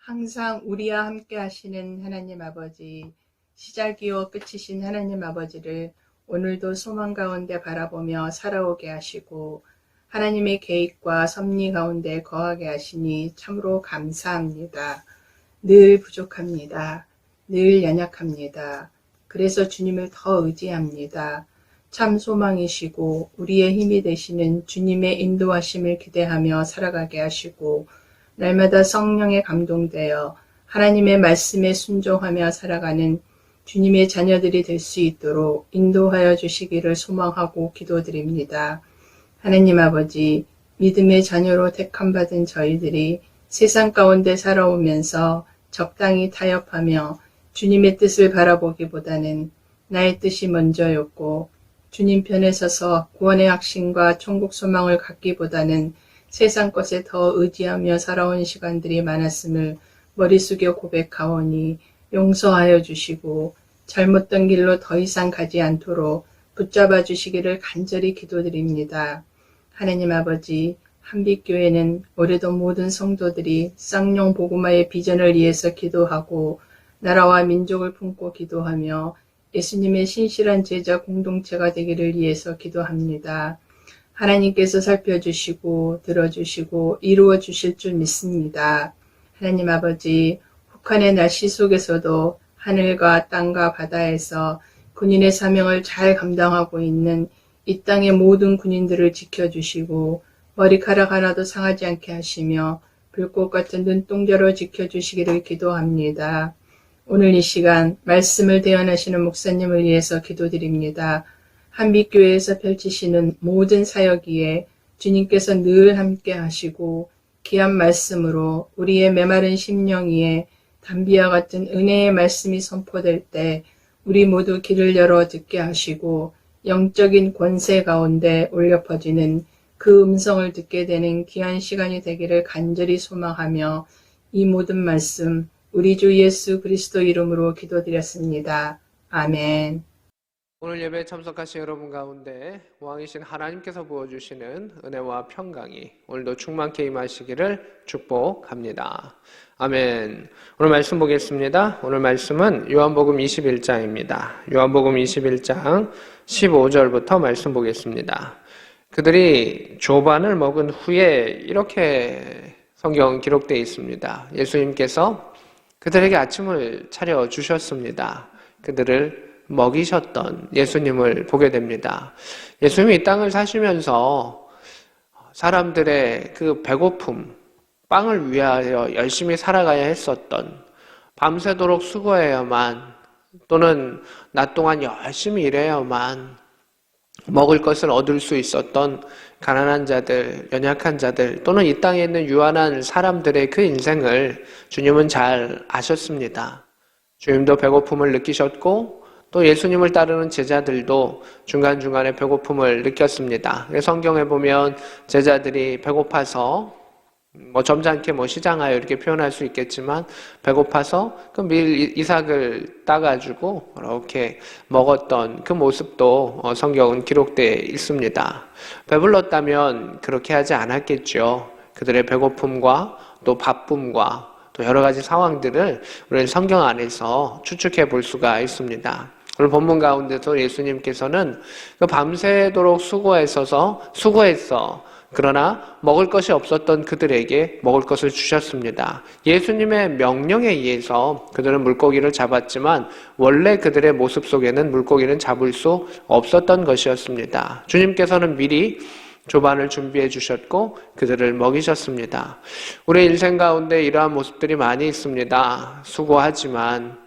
항상 우리와 함께 하시는 하나님 아버지, 시작이요 끝이신 하나님 아버지를 오늘도 소망 가운데 바라보며 살아오게 하시고 하나님의 계획과 섭리 가운데 거하게 하시니 참으로 감사합니다. 늘 부족합니다. 늘 연약합니다. 그래서 주님을 더 의지합니다. 참 소망이시고 우리의 힘이 되시는 주님의 인도하심을 기대하며 살아가게 하시고 날마다 성령에 감동되어 하나님의 말씀에 순종하며 살아가는 주님의 자녀들이 될 수 있도록 인도하여 주시기를 소망하고 기도드립니다. 하나님 아버지, 믿음의 자녀로 택함받은 저희들이 세상 가운데 살아오면서 적당히 타협하며 주님의 뜻을 바라보기보다는 나의 뜻이 먼저였고 주님 편에 서서 구원의 확신과 천국 소망을 갖기보다는 세상 것에 더 의지하며 살아온 시간들이 많았음을 머리 숙여 고백하오니 용서하여 주시고 잘못된 길로 더 이상 가지 않도록 붙잡아 주시기를 간절히 기도드립니다. 하나님 아버지, 한빛교회는 올해도 모든 성도들이 쌍용 복음화의 비전을 위해서 기도하고 나라와 민족을 품고 기도하며 예수님의 신실한 제자 공동체가 되기를 위해서 기도합니다. 하나님께서 살펴주시고 들어주시고 이루어 주실 줄 믿습니다. 하나님 아버지, 혹한의 날씨 속에서도 하늘과 땅과 바다에서 군인의 사명을 잘 감당하고 있는 이 땅의 모든 군인들을 지켜주시고 머리카락 하나도 상하지 않게 하시며 불꽃 같은 눈동자로 지켜주시기를 기도합니다. 오늘 이 시간 말씀을 대언하시는 목사님을 위해서 기도드립니다. 한빛교회에서 펼치시는 모든 사역 위에 주님께서 늘 함께 하시고 귀한 말씀으로 우리의 메마른 심령 위에 담비와 같은 은혜의 말씀이 선포될 때 우리 모두 귀를 열어 듣게 하시고 영적인 권세 가운데 울려 퍼지는 그 음성을 듣게 되는 귀한 시간이 되기를 간절히 소망하며 이 모든 말씀 우리 주 예수 그리스도 이름으로 기도드렸습니다. 아멘. 오늘 예배에 참석하신 여러분 가운데 왕이신 하나님께서 부어주시는 은혜와 평강이 오늘도 충만케 임하시기를 축복합니다. 아멘. 오늘 말씀 보겠습니다. 오늘 말씀은 요한복음 21장입니다. 요한복음 21장 15절부터 말씀 보겠습니다. 그들이 조반을 먹은 후에 이렇게 성경 기록되어 있습니다. 예수님께서 그들에게 아침을 차려 주셨습니다. 그들을 먹이셨던 예수님을 보게 됩니다. 예수님이 이 땅을 사시면서 사람들의 그 배고픔, 빵을 위하여 열심히 살아가야 했었던, 밤새도록 수고해야만 또는 낮 동안 열심히 일해야만 먹을 것을 얻을 수 있었던 가난한 자들, 연약한 자들 또는 이 땅에 있는 유한한 사람들의 그 인생을 주님은 잘 아셨습니다. 주님도 배고픔을 느끼셨고 또 예수님을 따르는 제자들도 중간중간에 배고픔을 느꼈습니다. 성경에 보면 제자들이 배고파서 점잖게 시장하여 이렇게 표현할 수 있겠지만 배고파서 그 밀 이삭을 따가지고 이렇게 먹었던 그 모습도 성경은 기록되어 있습니다. 배불렀다면 그렇게 하지 않았겠죠. 그들의 배고픔과 또 바쁨과 또 여러 가지 상황들을 우리는 성경 안에서 추측해 볼 수가 있습니다. 오늘 본문 가운데서 예수님께서는 그 밤새도록 수고했어. 그러나 먹을 것이 없었던 그들에게 먹을 것을 주셨습니다. 예수님의 명령에 의해서 그들은 물고기를 잡았지만 원래 그들의 모습 속에는 물고기는 잡을 수 없었던 것이었습니다. 주님께서는 미리 조반을 준비해 주셨고 그들을 먹이셨습니다. 우리 인생 가운데 이러한 모습들이 많이 있습니다. 수고하지만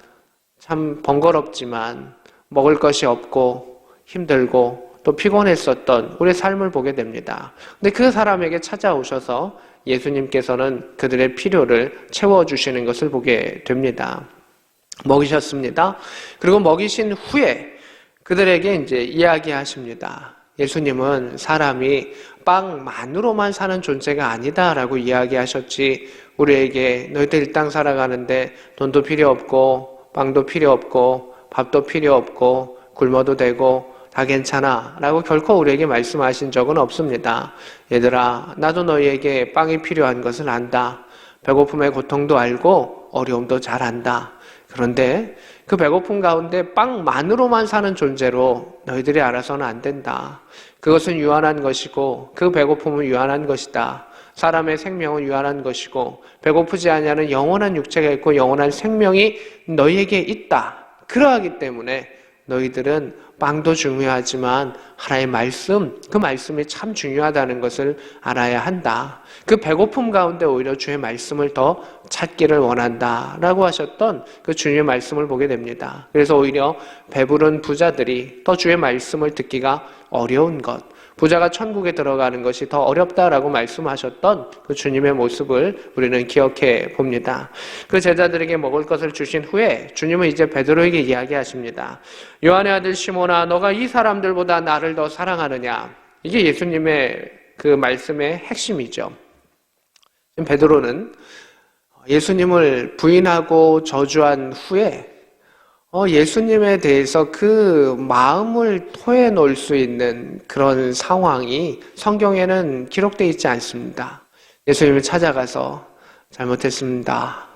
참 번거롭지만 먹을 것이 없고 힘들고 또 피곤했었던 우리의 삶을 보게 됩니다. 근데 그 사람에게 찾아오셔서 예수님께서는 그들의 필요를 채워주시는 것을 보게 됩니다. 먹이셨습니다. 그리고 먹이신 후에 그들에게 이제 이야기하십니다. 예수님은 사람이 빵만으로만 사는 존재가 아니다라고 이야기하셨지 우리에게 너희들 이 땅 살아가는데 돈도 필요 없고 빵도 필요 없고 밥도 필요 없고 굶어도 되고 다 괜찮아 라고 결코 우리에게 말씀하신 적은 없습니다. 얘들아 나도 너희에게 빵이 필요한 것을 안다. 배고픔의 고통도 알고 어려움도 잘 안다. 그런데 그 배고픔 가운데 빵만으로만 사는 존재로 너희들이 알아서는 안 된다. 그것은 유한한 것이고 그 배고픔은 유한한 것이다. 사람의 생명은 유한한 것이고 배고프지 아니하는 영원한 육체가 있고 영원한 생명이 너희에게 있다. 그러하기 때문에 너희들은 빵도 중요하지만 하나의 말씀, 그 말씀이 참 중요하다는 것을 알아야 한다. 그 배고픔 가운데 오히려 주의 말씀을 더 찾기를 원한다라고 하셨던 그 주님의 말씀을 보게 됩니다. 그래서 오히려 배부른 부자들이 더 주의 말씀을 듣기가 어려운 것, 부자가 천국에 들어가는 것이 더 어렵다라고 말씀하셨던 그 주님의 모습을 우리는 기억해 봅니다. 그 제자들에게 먹을 것을 주신 후에 주님은 이제 베드로에게 이야기하십니다. 요한의 아들 시몬아, 너가 이 사람들보다 나를 더 사랑하느냐? 이게 예수님의 그 말씀의 핵심이죠. 베드로는 예수님을 부인하고 저주한 후에 예수님에 대해서 그 마음을 토해놓을 수 있는 그런 상황이 성경에는 기록되어 있지 않습니다. 예수님을 찾아가서 잘못했습니다.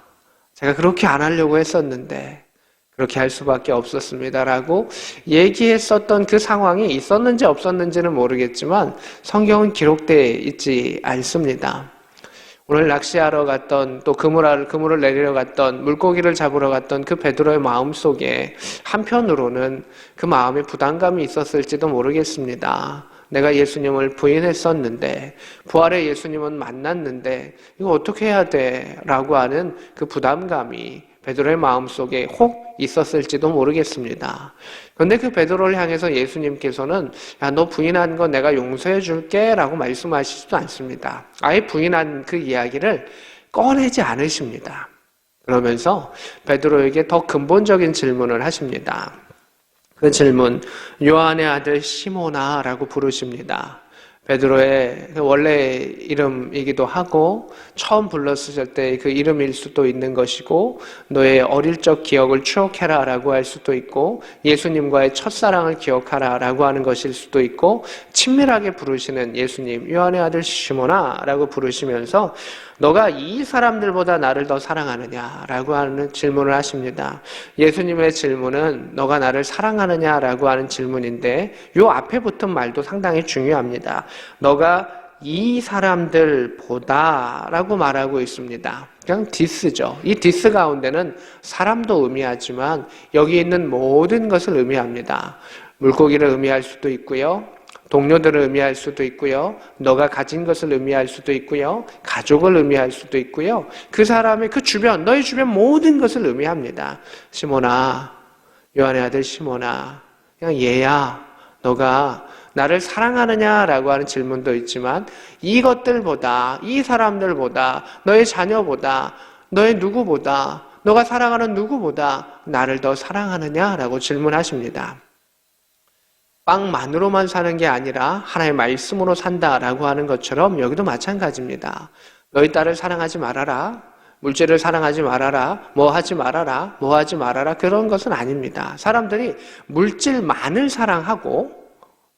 제가 그렇게 안 하려고 했었는데 그렇게 할 수밖에 없었습니다라고 얘기했었던 그 상황이 있었는지 없었는지는 모르겠지만 성경은 기록되어 있지 않습니다. 오늘 낚시하러 갔던 또 그물을 내리러 갔던 물고기를 잡으러 갔던 그 베드로의 마음속에 한편으로는 그 마음에 부담감이 있었을지도 모르겠습니다. 내가 예수님을 부인했었는데 부활의 예수님은 만났는데 이거 어떻게 해야 돼? 라고 하는 그 부담감이 베드로의 마음속에 혹 있었을지도 모르겠습니다. 그런데 그 베드로를 향해서 예수님께서는 야, 너 부인한 거 내가 용서해 줄게 라고 말씀하시지도 않습니다. 아예 부인한 그 이야기를 꺼내지 않으십니다. 그러면서 베드로에게 더 근본적인 질문을 하십니다. 그 질문, 요한의 아들 시몬아 라고 부르십니다. 베드로의 원래 이름이기도 하고 처음 불렀을 때 그 이름일 수도 있는 것이고 너의 어릴 적 기억을 추억해라 라고 할 수도 있고 예수님과의 첫사랑을 기억하라 라고 하는 것일 수도 있고 친밀하게 부르시는 예수님, 요한의 아들 시몬아 라고 부르시면서 너가 이 사람들보다 나를 더 사랑하느냐 라고 하는 질문을 하십니다. 예수님의 질문은 너가 나를 사랑하느냐 라고 하는 질문인데 이 앞에 붙은 말도 상당히 중요합니다. 너가 이 사람들보다 라고 말하고 있습니다. 그냥 디스죠. 이 디스 가운데는 사람도 의미하지만 여기 있는 모든 것을 의미합니다. 물고기를 의미할 수도 있고요. 동료들을 의미할 수도 있고요. 너가 가진 것을 의미할 수도 있고요. 가족을 의미할 수도 있고요. 그 사람의 그 주변, 너의 주변 모든 것을 의미합니다. 시몬아, 요한의 아들 시몬아, 그냥 얘야, 너가 나를 사랑하느냐라고 하는 질문도 있지만 이것들보다, 이 사람들보다, 너의 자녀보다, 너의 누구보다, 너가 사랑하는 누구보다 나를 더 사랑하느냐라고 질문하십니다. 빵만으로만 사는 게 아니라 하나의 말씀으로 산다라고 하는 것처럼 여기도 마찬가지입니다. 너희 딸을 사랑하지 말아라. 물질을 사랑하지 말아라. 뭐 하지 말아라. 뭐 하지 말아라. 그런 것은 아닙니다. 사람들이 물질만을 사랑하고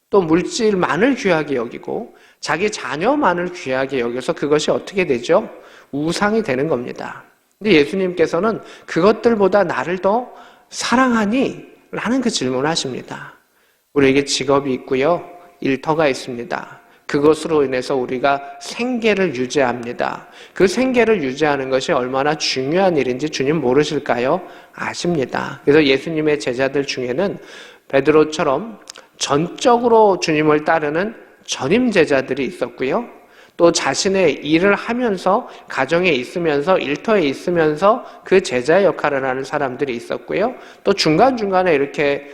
또 물질만을 귀하게 여기고 자기 자녀만을 귀하게 여겨서 그것이 어떻게 되죠? 우상이 되는 겁니다. 근데 예수님께서는 그것들보다 나를 더 사랑하니? 라는 그 질문을 하십니다. 우리에게 직업이 있고요. 일터가 있습니다. 그것으로 인해서 우리가 생계를 유지합니다. 그 생계를 유지하는 것이 얼마나 중요한 일인지 주님 모르실까요? 아십니다. 그래서 예수님의 제자들 중에는 베드로처럼 전적으로 주님을 따르는 전임 제자들이 있었고요. 또 자신의 일을 하면서 가정에 있으면서 일터에 있으면서 그 제자의 역할을 하는 사람들이 있었고요. 또 중간중간에 이렇게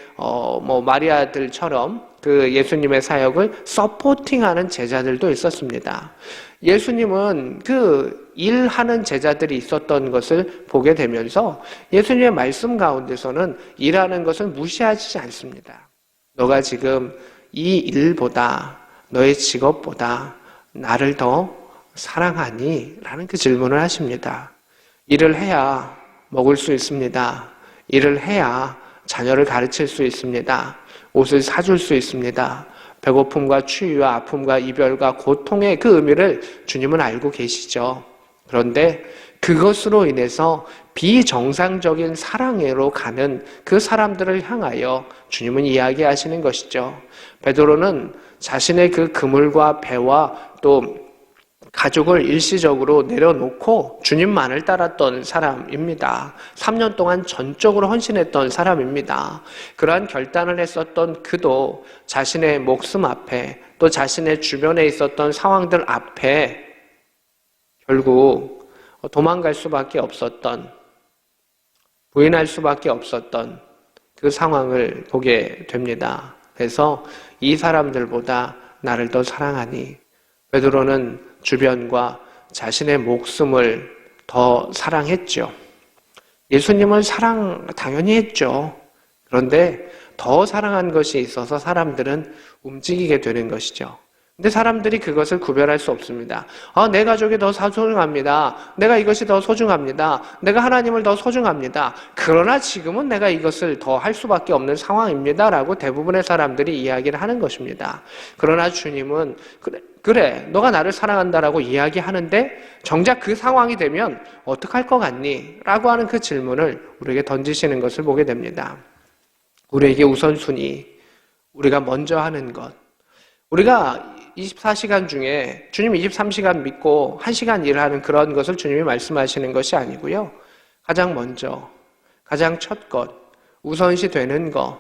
마리아들처럼 그 예수님의 사역을 서포팅하는 제자들도 있었습니다. 예수님은 그 일하는 제자들이 있었던 것을 보게 되면서 예수님의 말씀 가운데서는 일하는 것을 무시하지 않습니다. 너가 지금 이 일보다 너의 직업보다 나를 더 사랑하니? 라는 그 질문을 하십니다. 일을 해야 먹을 수 있습니다. 일을 해야 자녀를 가르칠 수 있습니다. 옷을 사줄 수 있습니다. 배고픔과 추위와 아픔과 이별과 고통의 그 의미를 주님은 알고 계시죠. 그런데 그것으로 인해서 비정상적인 사랑으로 가는 그 사람들을 향하여 주님은 이야기하시는 것이죠. 베드로는 자신의 그 그물과 배와 또 가족을 일시적으로 내려놓고 주님만을 따랐던 사람입니다. 3년 동안 전적으로 헌신했던 사람입니다. 그러한 결단을 했었던 그도 자신의 목숨 앞에 또 자신의 주변에 있었던 상황들 앞에 결국 도망갈 수밖에 없었던, 부인할 수밖에 없었던 그 상황을 보게 됩니다. 그래서 이 사람들보다 나를 더 사랑하니 베드로는 주변과 자신의 목숨을 더 사랑했죠. 예수님을 사랑 당연히 했죠. 그런데 더 사랑한 것이 있어서 사람들은 움직이게 되는 것이죠. 근데 사람들이 그것을 구별할 수 없습니다. 내 가족이 더 소중합니다. 내가 이것이 더 소중합니다. 내가 하나님을 더 소중합니다. 그러나 지금은 내가 이것을 더 할 수밖에 없는 상황입니다. 라고 대부분의 사람들이 이야기를 하는 것입니다. 그러나 주님은 그래, 너가 나를 사랑한다라고 이야기하는데 정작 그 상황이 되면 어떡할 것 같니? 라고 하는 그 질문을 우리에게 던지시는 것을 보게 됩니다. 우리에게 우선순위, 우리가 먼저 하는 것. 우리가 24시간 중에 주님 23시간 믿고 1시간 일하는 그런 것을 주님이 말씀하시는 것이 아니고요. 가장 먼저, 가장 첫 것, 우선시 되는 것,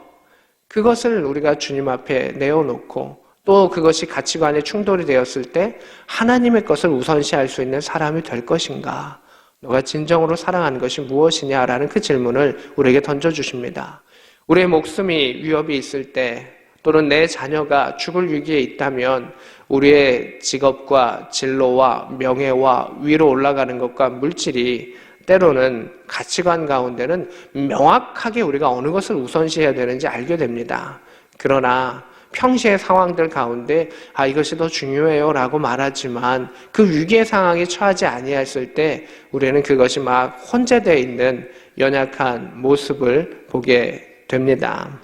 그것을 우리가 주님 앞에 내어놓고 또 그것이 가치관에 충돌이 되었을 때 하나님의 것을 우선시할 수 있는 사람이 될 것인가? 너가 진정으로 사랑하는 것이 무엇이냐라는 그 질문을 우리에게 던져주십니다. 우리의 목숨이 위협이 있을 때 또는 내 자녀가 죽을 위기에 있다면 우리의 직업과 진로와 명예와 위로 올라가는 것과 물질이 때로는 가치관 가운데는 명확하게 우리가 어느 것을 우선시해야 되는지 알게 됩니다. 그러나 평시의 상황들 가운데 이것이 더 중요해요 라고 말하지만 그 위기의 상황에 처하지 아니했을 때 우리는 그것이 막 혼재되어 있는 연약한 모습을 보게 됩니다.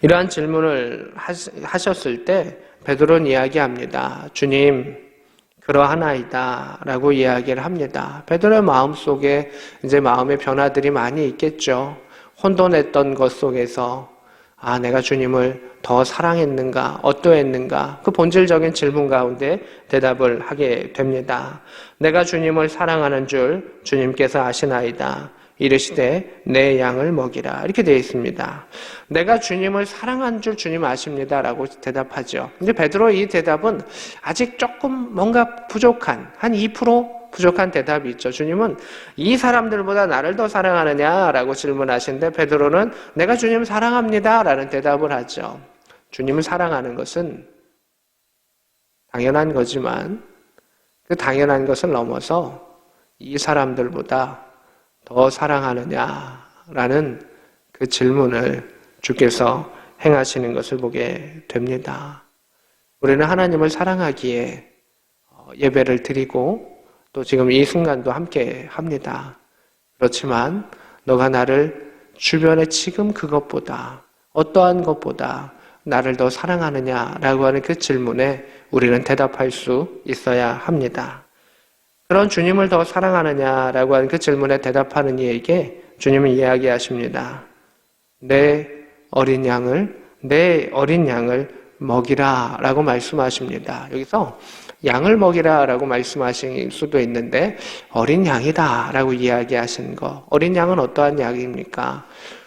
이러한 질문을 하셨을 때 베드로는 이야기합니다. 주님, 그러하나이다 라고 이야기를 합니다. 베드로의 마음속에 이제 마음의 변화들이 많이 있겠죠. 혼돈했던 것 속에서 내가 주님을 더 사랑했는가, 어떠했는가, 그 본질적인 질문 가운데 대답을 하게 됩니다. 내가 주님을 사랑하는 줄 주님께서 아시나이다. 이르시되 내 양을 먹이라. 이렇게 되어 있습니다. 내가 주님을 사랑한 줄 주님 아십니다. 라고 대답하죠. 근데 베드로의 이 대답은 아직 조금 뭔가 부족한, 한 2% 부족한 대답이 있죠. 주님은 이 사람들보다 나를 더 사랑하느냐? 라고 질문하시는데 베드로는 내가 주님 사랑합니다. 라는 대답을 하죠. 주님을 사랑하는 것은 당연한 거지만 그 당연한 것을 넘어서 이 사람들보다 더 사랑하느냐라는 그 질문을 주께서 행하시는 것을 보게 됩니다. 우리는 하나님을 사랑하기에 예배를 드리고 또 지금 이 순간도 함께 합니다. 그렇지만 너가 나를 주변의 지금 그것보다 어떠한 것보다 나를 더 사랑하느냐라고 하는 그 질문에 우리는 대답할 수 있어야 합니다. 그런 주님을 더 사랑하느냐라고 하는 그 질문에 대답하는 이에게 주님은 이야기하십니다. 내 어린 양을 먹이라 라고 말씀하십니다. 여기서 양을 먹이라 라고 말씀하실 수도 있는데 어린 양이다 라고 이야기하신 거. 어린 양은 어떠한 양입니까?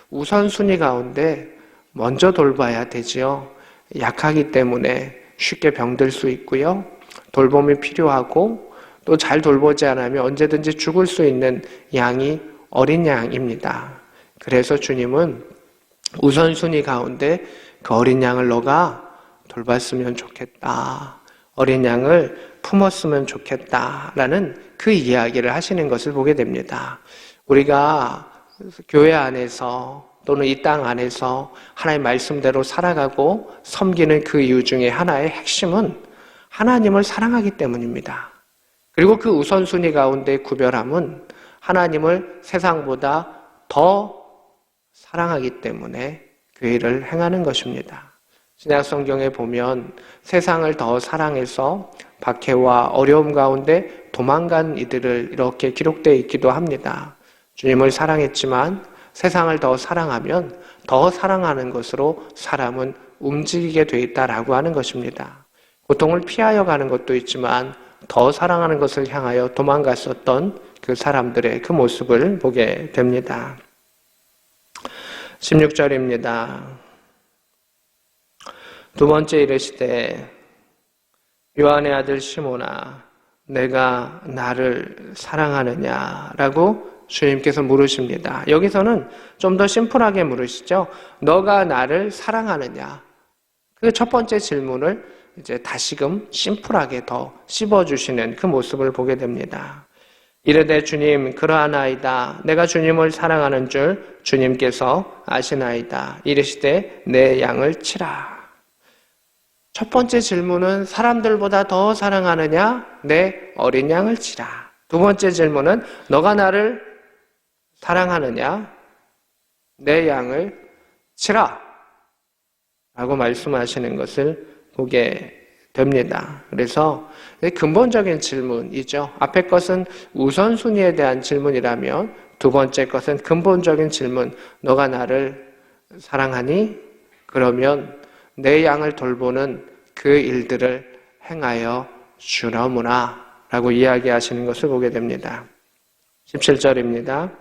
우선순위 가운데 먼저 돌봐야 되지요. 약하기 때문에 쉽게 병들 수 있고요. 돌봄이 필요하고 또 잘 돌보지 않으면 언제든지 죽을 수 있는 양이 어린 양입니다. 그래서 주님은 우선순위 가운데 그 어린 양을 너가 돌봤으면 좋겠다. 어린 양을 품었으면 좋겠다라는 그 이야기를 하시는 것을 보게 됩니다. 우리가 교회 안에서 또는 이 땅 안에서 하나님의 말씀대로 살아가고 섬기는 그 이유 중에 하나의 핵심은 하나님을 사랑하기 때문입니다. 그리고 그 우선순위 가운데 구별함은 하나님을 세상보다 더 사랑하기 때문에 그 일을 행하는 것입니다. 신약 성경에 보면 세상을 더 사랑해서 박해와 어려움 가운데 도망간 이들을 이렇게 기록되어 있기도 합니다. 주님을 사랑했지만 세상을 더 사랑하면 더 사랑하는 것으로 사람은 움직이게 돼 있다라고 하는 것입니다. 고통을 피하여 가는 것도 있지만 더 사랑하는 것을 향하여 도망갔었던 그 사람들의 그 모습을 보게 됩니다. 16절입니다. 두 번째 이르시되 요한의 아들 시몬아 내가 나를 사랑하느냐라고 주님께서 물으십니다. 여기서는 좀 더 심플하게 물으시죠. 너가 나를 사랑하느냐? 그 첫 번째 질문을 이제 다시금 심플하게 더 씹어주시는 그 모습을 보게 됩니다. 이르되 주님 그러하나이다. 내가 주님을 사랑하는 줄 주님께서 아시나이다. 이르시되 내 양을 치라. 첫 번째 질문은 사람들보다 더 사랑하느냐? 내 어린 양을 치라. 두 번째 질문은 너가 나를 사랑하느냐? 내 양을 치라. 라고 말씀하시는 것을 보게 됩니다. 그래서 근본적인 질문이죠. 앞에 것은 우선순위에 대한 질문이라면 두 번째 것은 근본적인 질문. 너가 나를 사랑하니? 그러면 내 양을 돌보는 그 일들을 행하여 주너무나 라고 이야기하시는 것을 보게 됩니다. 17절입니다.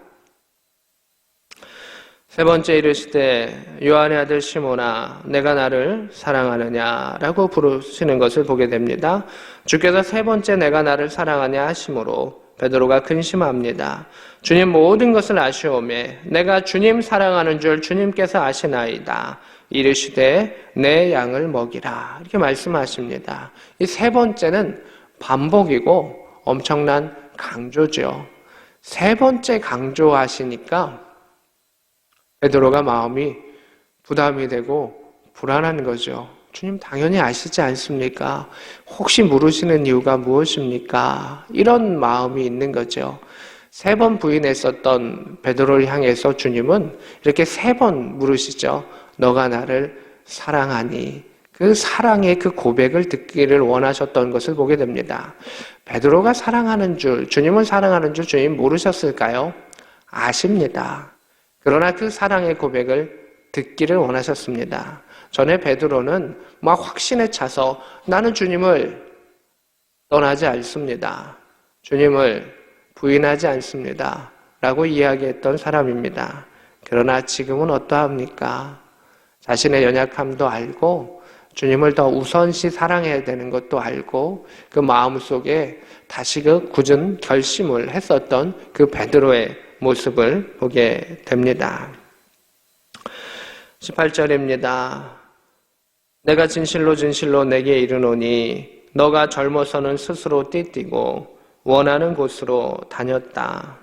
세 번째 이르시되 요한의 아들 시몬아 내가 나를 사랑하느냐 라고 부르시는 것을 보게 됩니다. 주께서 세 번째 내가 나를 사랑하냐 하심으로 베드로가 근심합니다. 주님 모든 것을 아시오매 내가 주님 사랑하는 줄 주님께서 아시나이다. 이르시되 내 양을 먹이라 이렇게 말씀하십니다. 이 세 번째는 반복이고 엄청난 강조죠. 세 번째 강조하시니까 베드로가 마음이 부담이 되고 불안한 거죠. 주님 당연히 아시지 않습니까? 혹시 물으시는 이유가 무엇입니까? 이런 마음이 있는 거죠. 세 번 부인했었던 베드로를 향해서 주님은 이렇게 세 번 물으시죠. 너가 나를 사랑하니? 그 사랑의 그 고백을 듣기를 원하셨던 것을 보게 됩니다. 베드로가 사랑하는 줄, 주님을 사랑하는 줄 주님 모르셨을까요? 아십니다. 그러나 그 사랑의 고백을 듣기를 원하셨습니다. 전에 베드로는 막 확신에 차서 나는 주님을 떠나지 않습니다. 주님을 부인하지 않습니다. 라고 이야기했던 사람입니다. 그러나 지금은 어떠합니까? 자신의 연약함도 알고 주님을 더 우선시 사랑해야 되는 것도 알고 그 마음속에 다시 그 굳은 결심을 했었던 그 베드로의 모습을 보게 됩니다. 18절입니다. 내가 진실로 진실로 내게 이르노니 너가 젊어서는 스스로 띠띠고 원하는 곳으로 다녔다.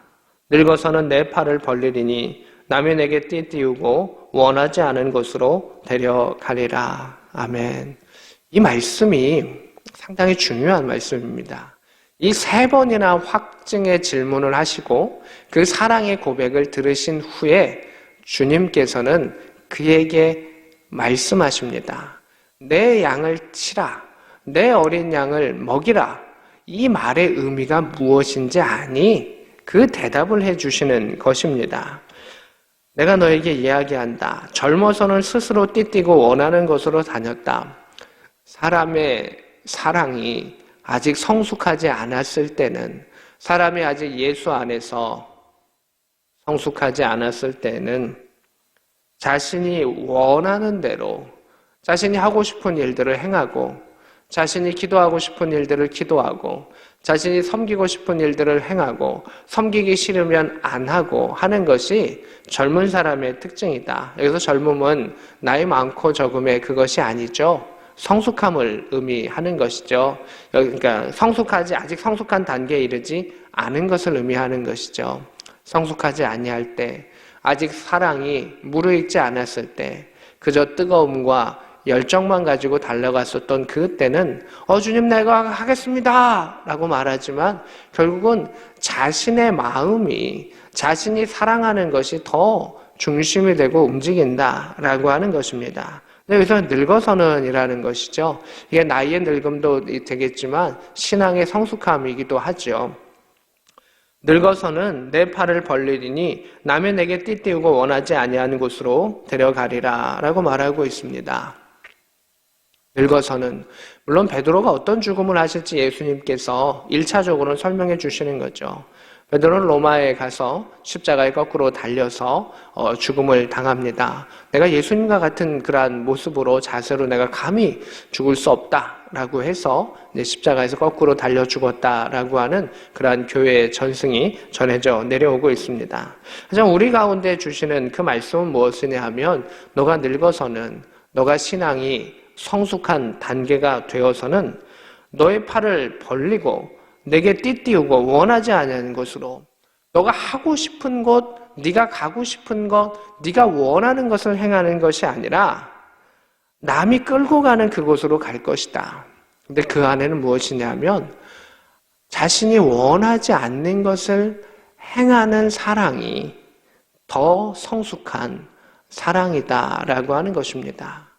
늙어서는 내 팔을 벌리리니 남이 내게 띠띠우고 원하지 않은 곳으로 데려가리라. 아멘. 이 말씀이 상당히 중요한 말씀입니다. 이 세 번이나 확증의 질문을 하시고 그 사랑의 고백을 들으신 후에 주님께서는 그에게 말씀하십니다. 내 양을 치라. 내 어린 양을 먹이라. 이 말의 의미가 무엇인지 아니? 그 대답을 해주시는 것입니다. 내가 너에게 이야기한다. 젊어서는 스스로 띠띠고 원하는 곳으로 다녔다. 사람의 사랑이 아직 성숙하지 않았을 때는, 사람이 아직 예수 안에서 성숙하지 않았을 때는 자신이 원하는 대로 자신이 하고 싶은 일들을 행하고 자신이 기도하고 싶은 일들을 기도하고 자신이 섬기고 싶은 일들을 행하고 섬기기 싫으면 안 하고 하는 것이 젊은 사람의 특징이다. 여기서 젊음은 나이 많고 적음의 그것이 아니죠. 성숙함을 의미하는 것이죠. 그러니까 아직 성숙한 단계에 이르지 않은 것을 의미하는 것이죠. 성숙하지 아니할 때, 아직 사랑이 무르익지 않았을 때, 그저 뜨거움과 열정만 가지고 달려갔었던 그때는 주님 내가 하겠습니다 라고 말하지만 결국은 자신의 마음이, 자신이 사랑하는 것이 더 중심이 되고 움직인다라고 하는 것입니다. 여기서 늙어서는이라는 것이죠. 이게 나이의 늙음도 되겠지만 신앙의 성숙함이기도 하죠. 늙어서는 내 팔을 벌리리니 남의 내게 띠띠우고 원하지 아니하는 곳으로 데려가리라 라고 말하고 있습니다. 늙어서는, 물론 베드로가 어떤 죽음을 하실지 예수님께서 1차적으로는 설명해 주시는 거죠. 베드로는 로마에 가서 십자가에 거꾸로 달려서 죽음을 당합니다. 내가 예수님과 같은 그러한 모습으로, 자세로 내가 감히 죽을 수 없다라고 해서 십자가에서 거꾸로 달려 죽었다라고 하는 그러한 교회의 전승이 전해져 내려오고 있습니다. 하지만 우리 가운데 주시는 그 말씀은 무엇이냐 하면, 너가 늙어서는, 너가 신앙이 성숙한 단계가 되어서는 너의 팔을 벌리고 내게 띠띠우고 원하지 않는 것으로, 너가 하고 싶은 것, 네가 가고 싶은 것, 네가 원하는 것을 행하는 것이 아니라 남이 끌고 가는 그곳으로 갈 것이다. 근데 그 안에는 무엇이냐면 자신이 원하지 않는 것을 행하는 사랑이 더 성숙한 사랑이다라고 하는 것입니다.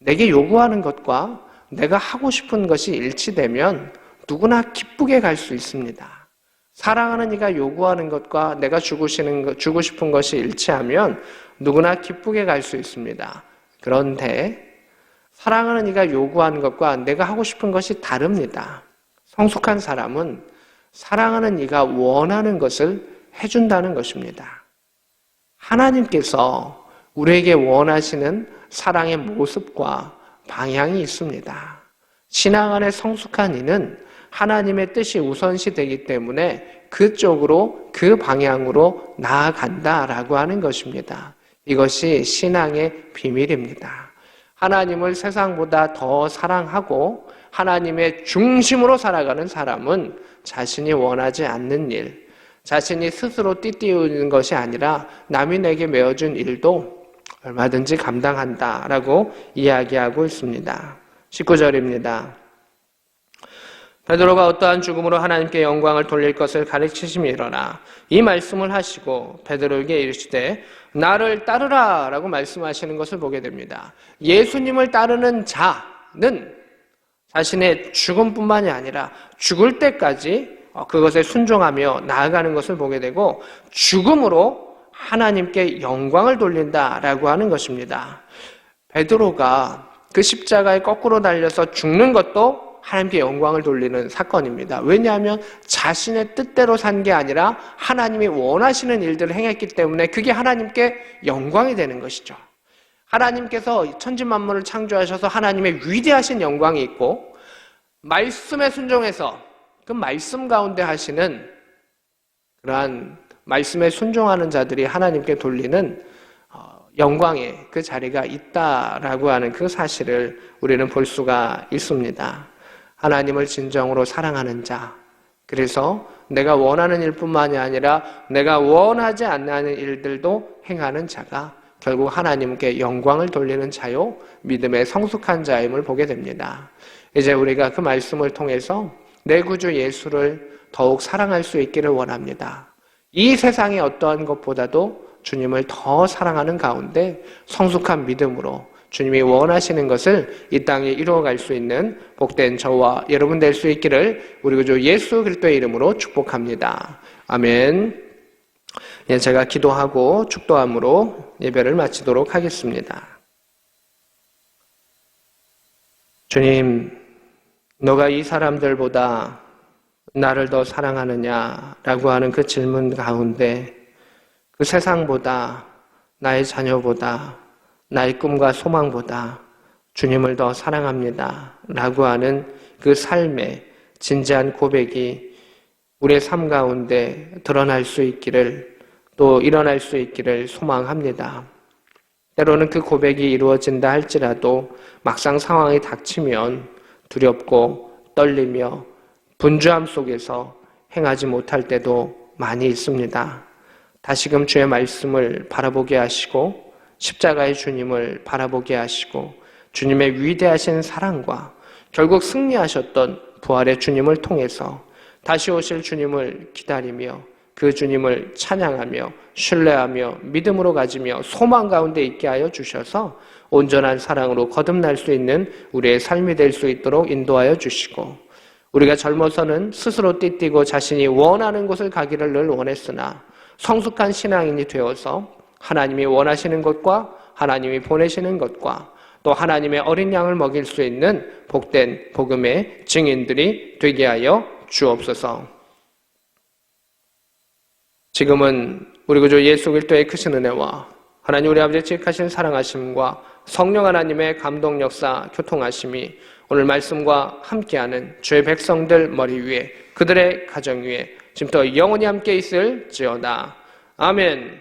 내게 요구하는 것과 내가 하고 싶은 것이 일치되면 누구나 기쁘게 갈 수 있습니다. 사랑하는 이가 요구하는 것과 내가 주고 싶은 것이 일치하면 누구나 기쁘게 갈 수 있습니다. 그런데 사랑하는 이가 요구하는 것과 내가 하고 싶은 것이 다릅니다. 성숙한 사람은 사랑하는 이가 원하는 것을 해준다는 것입니다. 하나님께서 우리에게 원하시는 사랑의 모습과 방향이 있습니다. 신앙 안에 성숙한 이는 하나님의 뜻이 우선시 되기 때문에 그쪽으로, 그 방향으로 나아간다라고 하는 것입니다. 이것이 신앙의 비밀입니다. 하나님을 세상보다 더 사랑하고 하나님의 중심으로 살아가는 사람은 자신이 원하지 않는 일, 자신이 스스로 띠띠우는 것이 아니라 남이 내게 메어준 일도 얼마든지 감당한다라고 이야기하고 있습니다. 19절입니다. 베드로가 어떠한 죽음으로 하나님께 영광을 돌릴 것을 가르치심이러나 이 말씀을 하시고 베드로에게 이르시되 나를 따르라 라고 말씀하시는 것을 보게 됩니다. 예수님을 따르는 자는 자신의 죽음뿐만이 아니라 죽을 때까지 그것에 순종하며 나아가는 것을 보게 되고 죽음으로 하나님께 영광을 돌린다라고 하는 것입니다. 베드로가 그 십자가에 거꾸로 달려서 죽는 것도 하나님께 영광을 돌리는 사건입니다. 왜냐하면 자신의 뜻대로 산 게 아니라 하나님이 원하시는 일들을 행했기 때문에 그게 하나님께 영광이 되는 것이죠. 하나님께서 천지만물을 창조하셔서 하나님의 위대하신 영광이 있고 말씀에 순종해서 그 말씀 가운데 하시는 그러한 말씀에 순종하는 자들이 하나님께 돌리는 영광의 그 자리가 있다라고 하는 그 사실을 우리는 볼 수가 있습니다. 하나님을 진정으로 사랑하는 자, 그래서 내가 원하는 일뿐만이 아니라 내가 원하지 않는 일들도 행하는 자가 결국 하나님께 영광을 돌리는 자요, 믿음의 성숙한 자임을 보게 됩니다. 이제 우리가 그 말씀을 통해서 내 구주 예수를 더욱 사랑할 수 있기를 원합니다. 이 세상의 어떠한 것보다도 주님을 더 사랑하는 가운데 성숙한 믿음으로 주님이 원하시는 것을 이 땅에 이루어갈 수 있는 복된 저와 여러분 될 수 있기를 우리 구주 예수 그리스도의 이름으로 축복합니다. 아멘. 제가 기도하고 축도함으로 예배를 마치도록 하겠습니다. 주님, 너가 이 사람들보다 나를 더 사랑하느냐라고 하는 그 질문 가운데 그 세상보다, 나의 자녀보다, 나의 꿈과 소망보다 주님을 더 사랑합니다 라고 하는 그 삶의 진지한 고백이 우리의 삶 가운데 드러날 수 있기를, 또 일어날 수 있기를 소망합니다. 때로는 그 고백이 이루어진다 할지라도 막상 상황이 닥치면 두렵고 떨리며 분주함 속에서 행하지 못할 때도 많이 있습니다. 다시금 주의 말씀을 바라보게 하시고 십자가의 주님을 바라보게 하시고 주님의 위대하신 사랑과 결국 승리하셨던 부활의 주님을 통해서 다시 오실 주님을 기다리며 그 주님을 찬양하며 신뢰하며 믿음으로 가지며 소망 가운데 있게 하여 주셔서 온전한 사랑으로 거듭날 수 있는 우리의 삶이 될 수 있도록 인도하여 주시고, 우리가 젊어서는 스스로 띠띠고 자신이 원하는 곳을 가기를 늘 원했으나 성숙한 신앙인이 되어서 하나님이 원하시는 것과 하나님이 보내시는 것과 또 하나님의 어린 양을 먹일 수 있는 복된 복음의 증인들이 되게 하여 주옵소서. 지금은 우리 구주 예수 그리스도의 크신 은혜와 하나님 우리 아버지의 지극하신 사랑하심과 성령 하나님의 감동 역사 교통하심이 오늘 말씀과 함께하는 주의 백성들 머리 위에, 그들의 가정 위에 지금부터 영원히 함께 있을지어다. 아멘.